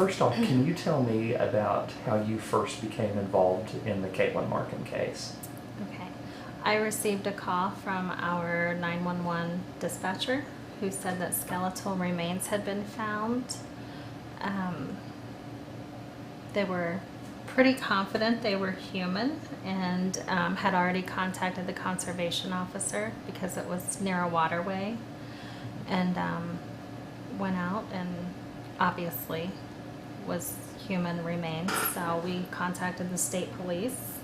first off, can you tell me about how you first became involved in the Katelyn Markham case? Okay. I received a call from our 911 dispatcher who said that skeletal remains had been found. They were pretty confident they were human and had already contacted the conservation officer because it was near a waterway, and went out and obviously was human remains. So we contacted the state police,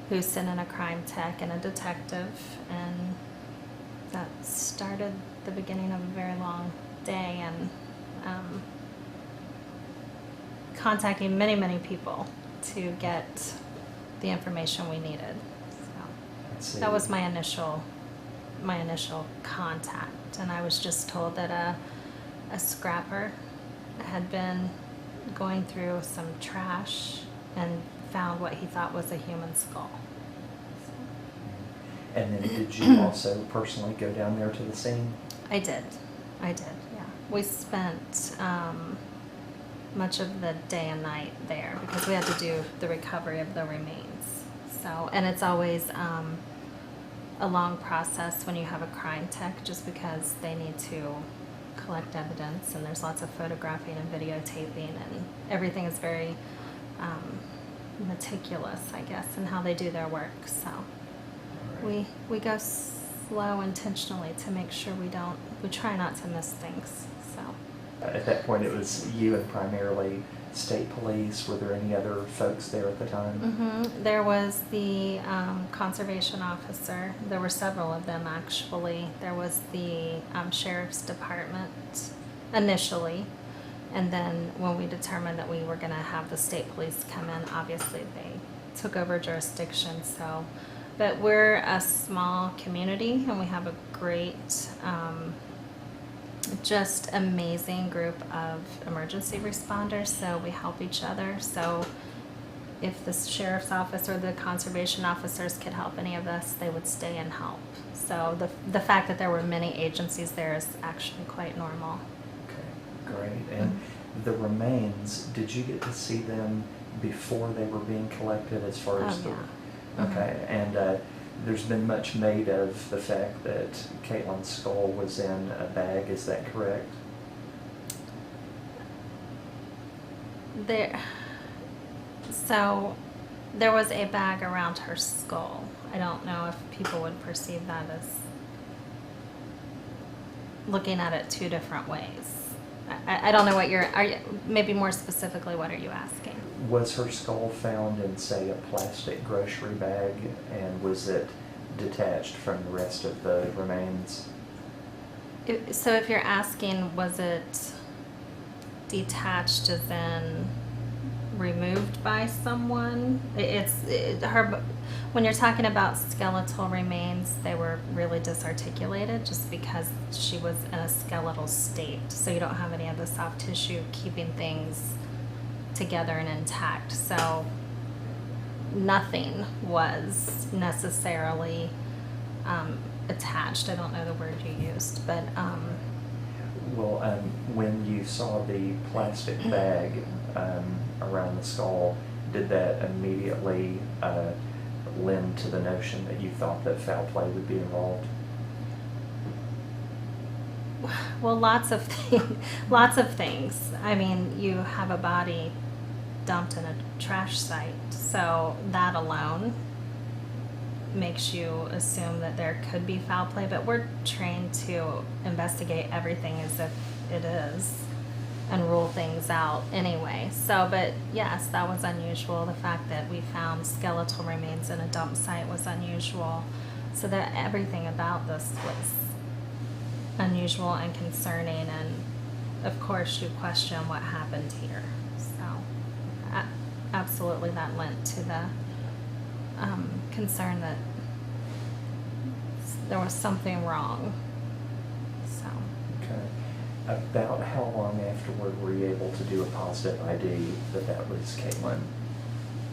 who sent in a crime tech and a detective, and that started the beginning of a very long day, and contacting many people to get the information we needed. So that was my initial contact, and I was just told that a scrapper had been going through some trash and found what he thought was a human skull. And then did you also personally go down there to the scene? I did, yeah. We spent much of the day and night there because we had to do the recovery of the remains. So, and it's always a long process when you have a crime tech, just because they need to collect evidence, and there's lots of photographing and videotaping, and everything is very meticulous, I guess, in how they do their work. So Right. we go slow intentionally to make sure we try not to miss things. So At that point, it was you and primarily state police. Were there any other folks there at the time? there was the conservation officer. There were several of them, actually. There was the sheriff's department initially, and then when we determined that we were going to have the state police come in, obviously they took over jurisdiction. So, but we're a small community, and we have a great just amazing group of emergency responders, so we help each other. So if the sheriff's office or the conservation officers could help any of us, they would stay and help. So the fact that there were many agencies there is actually quite normal. Okay, great. And the remains, did you get to see them before they were being collected as far as Yeah. Okay, and there's been much made of the fact that Katelyn's skull was in a bag, is that correct? So there was a bag around her skull. I don't know if people would perceive that as looking at it two different ways. I don't know what maybe more specifically, what are you asking? Was her skull found in, say, a plastic grocery bag, and was it detached from the rest of the remains? So if you're asking, was it detached as in removed by someone? When you're talking about skeletal remains, they were really disarticulated just because she was in a skeletal state. So you don't have any of the soft tissue keeping things together and intact. So nothing was necessarily attached. I don't know the word you used, but Well, when you saw the plastic bag around the skull, did that immediately lend to the notion that you thought that foul play would be involved? well, lots of things. I mean, you have a body dumped in a trash site, so that alone makes you assume that there could be foul play, but we're trained to investigate everything as if it is and rule things out anyway. So, but yes, that was unusual. The fact that we found skeletal remains in a dump site was unusual. So that everything about this was unusual and concerning, and of course you question what happened here. So absolutely that lent to the concern that there was something wrong. So Okay. About how long afterward were you able to do a positive ID that was Katelyn?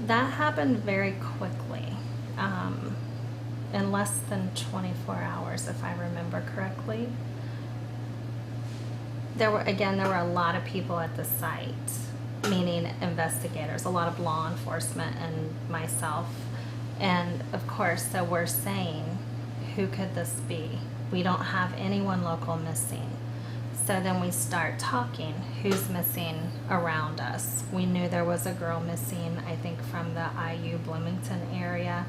that happened very quickly, in less than 24 hours, if I remember correctly. There were a lot of people at the site, meaning investigators, a lot of law enforcement and myself. And of course, so we're saying, who could this be? We don't have anyone local missing. So then we start talking, who's missing around us? We knew there was a girl missing, I think from the IU Bloomington area.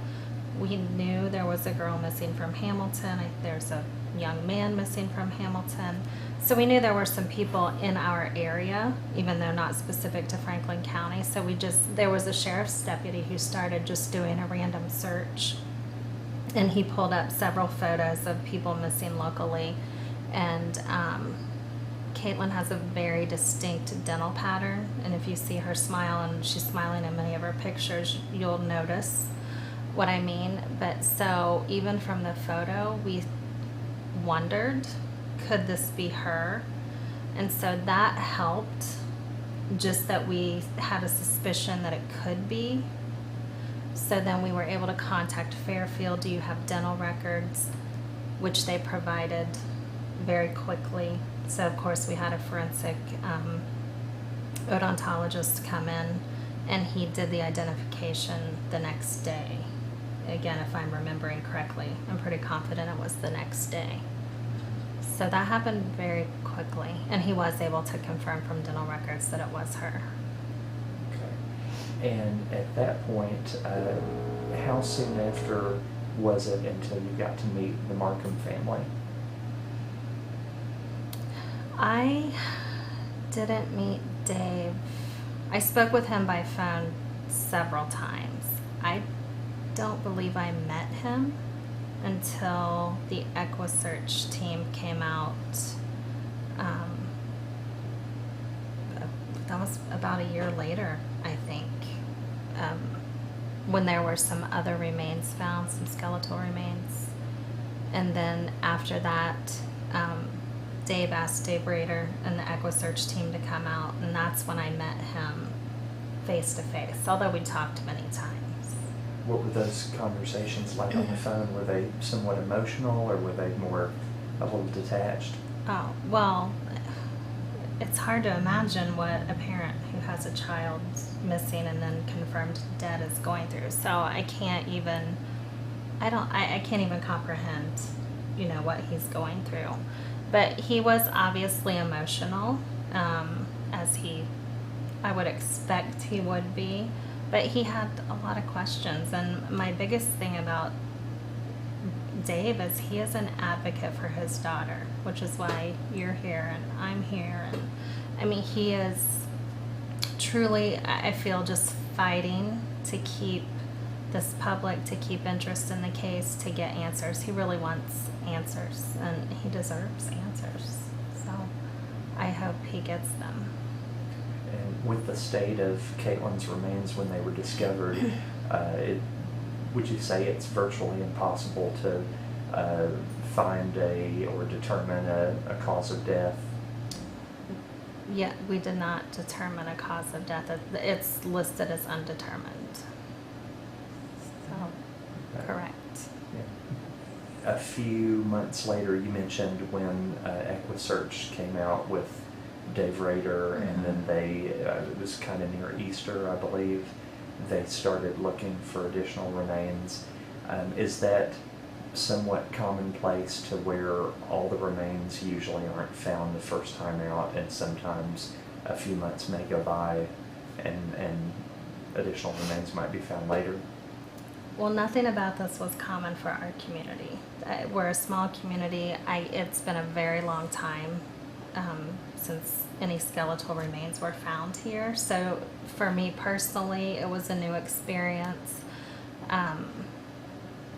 We knew there was a girl missing from Hamilton. There's a young man missing from Hamilton. So we knew there were some people in our area, even though not specific to Franklin County. So there was a sheriff's deputy who started just doing a random search. And he pulled up several photos of people missing locally. And Katelyn has a very distinct dental pattern. And if you see her smile, and she's smiling in many of her pictures, you'll notice what I mean. But so even from the photo, we wondered, could this be her? And so that helped, just that we had a suspicion that it could be. So then we were able to contact Fairfield. Do you have dental records? Which they provided very quickly. So of course we had a forensic odontologist come in, and he did the identification the next day. Again, if I'm remembering correctly, I'm pretty confident it was the next day. So that happened very quickly, and he was able to confirm from dental records that it was her. Okay. And at that point, how soon after was it until you got to meet the Markham family? I didn't meet Dave. I spoke with him by phone several times. I don't believe I met him until the EquiSearch team came out. That was about a year later, I think, when there were some other remains found, some skeletal remains. And then after that, Dave asked Dave Rader and the EquiSearch team to come out, and that's when I met him face to face, although we talked many times. What were those conversations like on the phone? Were they somewhat emotional, or were they more a little detached? Oh, well, it's hard to imagine what a parent who has a child missing and then confirmed dead is going through. So I can't even comprehend, what he's going through. But he was obviously emotional, as I would expect he would be. But he had a lot of questions, and my biggest thing about Dave is he is an advocate for his daughter, which is why you're here and I'm here. And I mean, he is truly, I feel, just fighting to keep this public, to keep interest in the case, to get answers. He really wants answers, and he deserves answers. So I hope he gets them. And with the state of Katelyn's remains when they were discovered, would you say it's virtually impossible to find or determine a cause of death? Yeah, we did not determine a cause of death. It's listed as undetermined. So, correct. Yeah. A few months later, you mentioned when EquiSearch came out with Dave Rader, and then it was kind of near Easter, I believe, they started looking for additional remains. Is that somewhat commonplace to where all the remains usually aren't found the first time out, and sometimes a few months may go by and additional remains might be found later? Well, nothing about this was common for our community. We're a small community. It's been a very long time since any skeletal remains were found here. So for me personally, it was a new experience.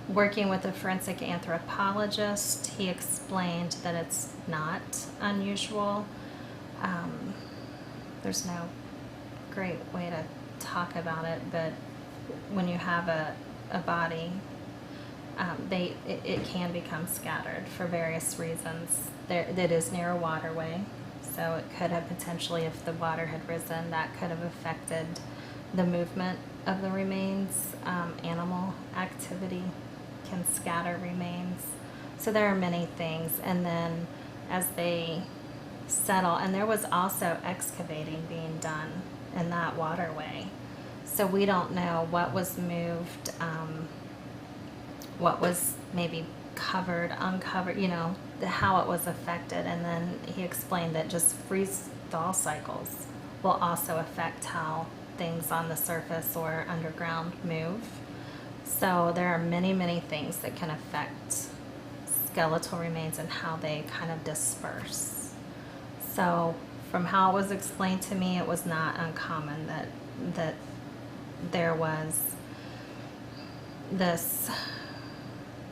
Working with a forensic anthropologist, he explained that it's not unusual. There's no great way to talk about it, but when you have a body, it can become scattered for various reasons. It is near a waterway, so it could have potentially, if the water had risen, that could have affected the movement of the remains. Animal activity can scatter remains. So there are many things. And then as they settle, and there was also excavating being done in that waterway. So we don't know what was moved, what was maybe covered, uncovered, how it was affected. And then he explained that just freeze-thaw cycles will also affect how things on the surface or underground move. So there are many, many things that can affect skeletal remains and how they kind of disperse. So from how it was explained to me, it was not uncommon that there was this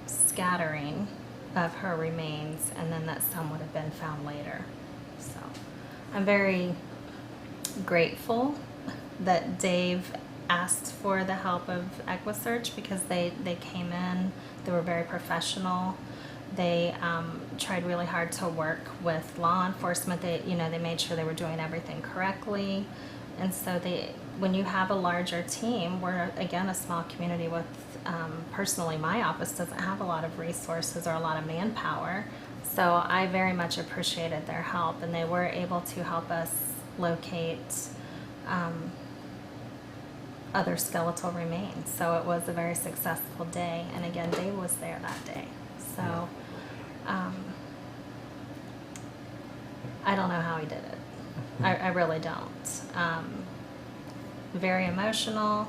scattering of her remains, and then that some would have been found later. So I'm very grateful that Dave asked for the help of EquiSearch, because they came in, they were very professional. They tried really hard to work with law enforcement. They made sure they were doing everything correctly. And so when you have a larger team, we're again a small community with, personally my office doesn't have a lot of resources or a lot of manpower. So I very much appreciated their help, and they were able to help us locate other skeletal remains. So it was a very successful day. And again, Dave was there that day. So I don't know how he did it. I really don't. Very emotional.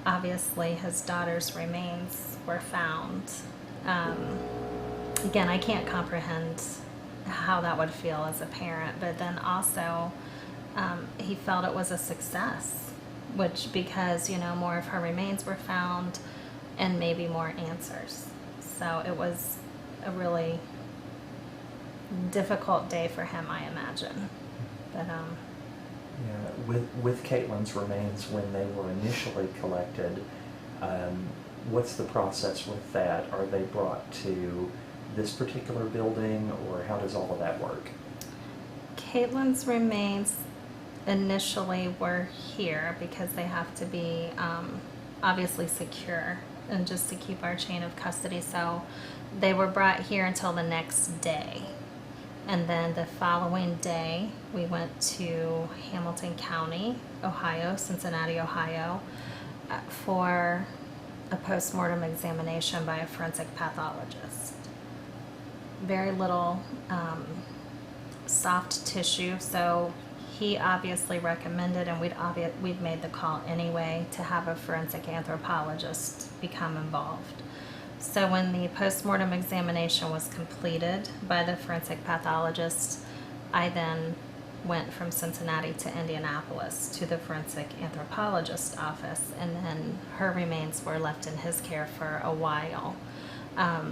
Obviously, his daughter's remains were found. Again, I can't comprehend how that would feel as a parent, but then also he felt it was a success, because more of her remains were found and maybe more answers. So it was a really difficult day for him, I imagine. But yeah, with Katelyn's remains, when they were initially collected, what's the process with that? Are they brought to this particular building, or how does all of that work? Katelyn's remains initially were here because they have to be obviously secure and just to keep our chain of custody. So they were brought here until the next day. And then the following day, we went to Hamilton County, Ohio, Cincinnati, Ohio, for a postmortem examination by a forensic pathologist. Very little soft tissue, so he obviously recommended, and we'd made the call anyway, to have a forensic anthropologist become involved. So when the postmortem examination was completed by the forensic pathologist, I then went from Cincinnati to Indianapolis to the forensic anthropologist's office, and then her remains were left in his care for a while,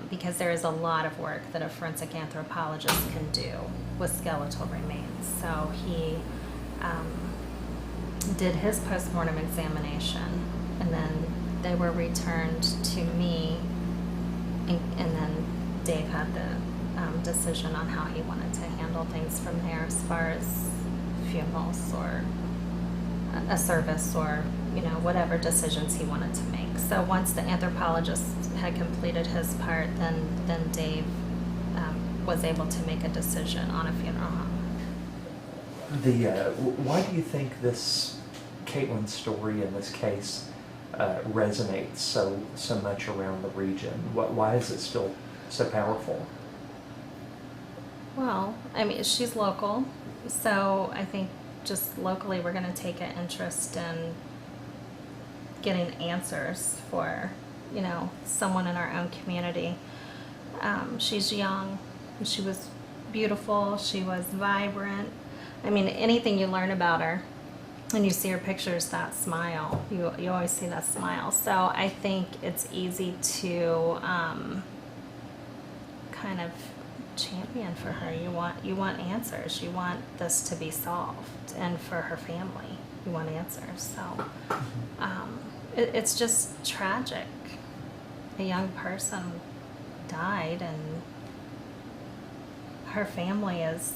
because there is a lot of work that a forensic anthropologist can do with skeletal remains. So he did his postmortem examination, and then they were returned to me, and then Dave had the decision on how he wanted to handle things from there, as far as funerals or a service, or whatever decisions he wanted to make. So once the anthropologist had completed his part, then Dave was able to make a decision on a funeral home. Why do you think this Katelyn story in this case resonates so much around the region? Why is it still so powerful? Well, I mean, she's local, so I think just locally we're going to take an interest in getting answers for, someone in our own community. She's young, she was beautiful, she was vibrant. I mean, anything you learn about her, and you see her pictures, that smile, you always see that smile. So I think it's easy to kind of champion for her. You want answers. You want this to be solved, and for her family, you want answers. So it's just tragic. A young person died, and her family has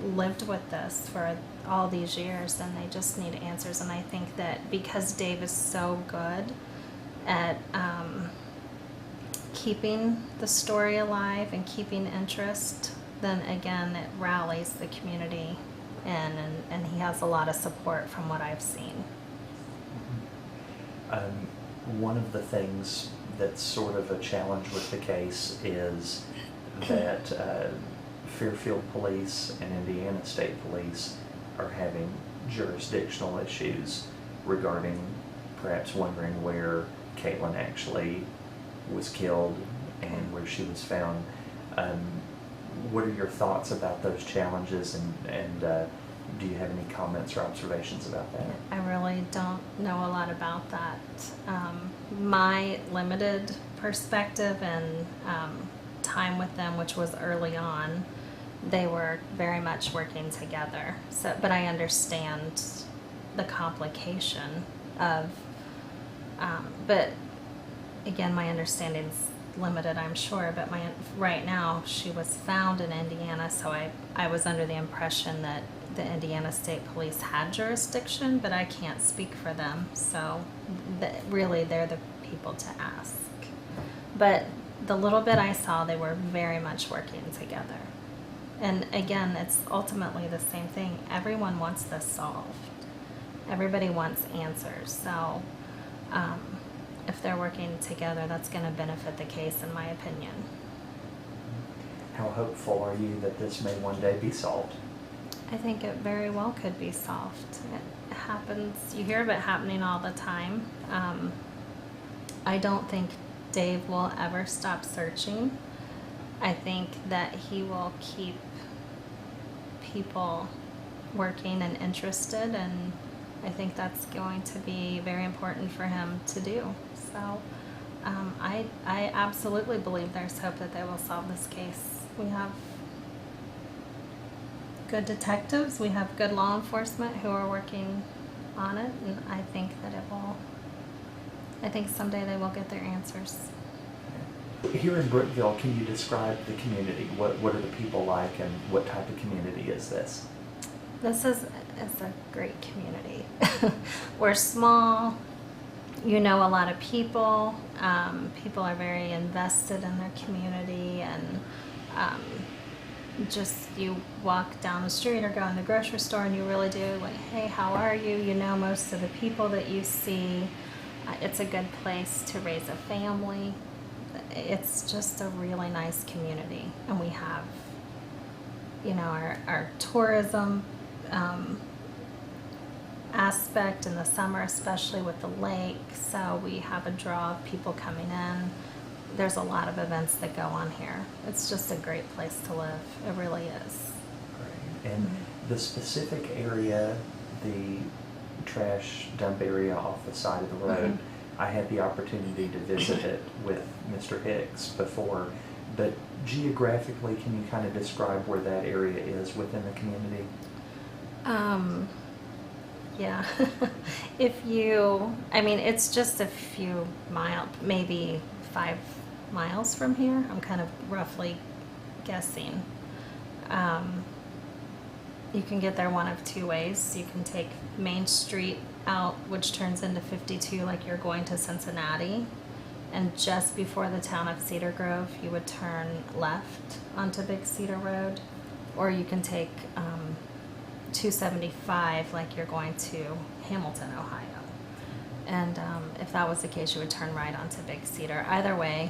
lived with this for all these years, and they just need answers. And I think that because Dave is so good at keeping the story alive and keeping interest, then again it rallies the community and he has a lot of support from what I've seen. One of the things that's sort of a challenge with the case is that Fairfield Police and Indiana State Police are having jurisdictional issues regarding perhaps wondering where Katelyn actually was killed and where she was found. What are your thoughts about those challenges, and do you have any comments or observations about that? I really don't know a lot about that. My limited perspective and time with them, which was early on, they were very much working together. So, but I understand the complication of, but again, my understanding's limited, I'm sure, but right now she was found in Indiana, so I was under the impression that the Indiana State Police had jurisdiction, but I can't speak for them, so really they're the people to ask. But the little bit I saw, they were very much working together. And again, it's ultimately the same thing. Everyone wants this solved. Everybody wants answers, so if they're working together, that's going to benefit the case, in my opinion. How hopeful are you that this may one day be solved? I think it very well could be solved. It happens, you hear of it happening all the time. I don't think Dave will ever stop searching. I think that he will keep people working and interested, and I think that's going to be very important for him to do. So I absolutely believe there's hope that they will solve this case. We have good detectives, we have good law enforcement who are working on it, and I think that I think someday they will get their answers. Here in Brookville, can you describe the community? What are the people like, and what type of community is this? This is a great community. We're small. You know a lot of people. People are very invested in their community, and just you walk down the street or go in the grocery store and you really do like, hey, how are you? You know most of the people that you see. It's a good place to raise a family. It's just a really nice community, and we have, you know, our tourism aspect in the summer, especially with the lake, so we have a draw of people coming in. There's a lot of events that go on here. It's just a great place to live. It really is. Great. And the specific area, the trash dump area off the side of the road, I had the opportunity to visit it with Mr. Hicks before, but geographically, can you kind of describe where that area is within the community? Yeah. I mean, it's just a few miles, maybe 5 miles from here. I'm kind of roughly guessing. You can get there one of two ways. You can take Main Street out, which turns into 52 like you're going to Cincinnati, and just before the town of Cedar Grove, you would turn left onto Big Cedar Road, or you can take 275 like you're going to Hamilton, Ohio. And if that was the case, you would turn right onto Big Cedar. Either way,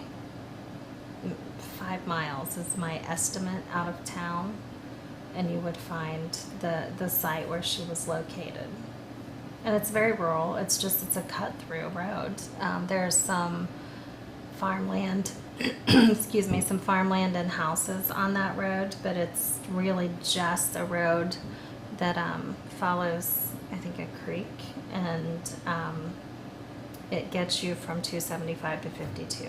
5 miles is my estimate out of town, and you would find the site where she was located. And it's very rural. It's a cut-through road. There's some farmland, excuse me, some farmland and houses on that road, but it's really just a road that follows, I think, a creek, and it gets you from 275 to 52.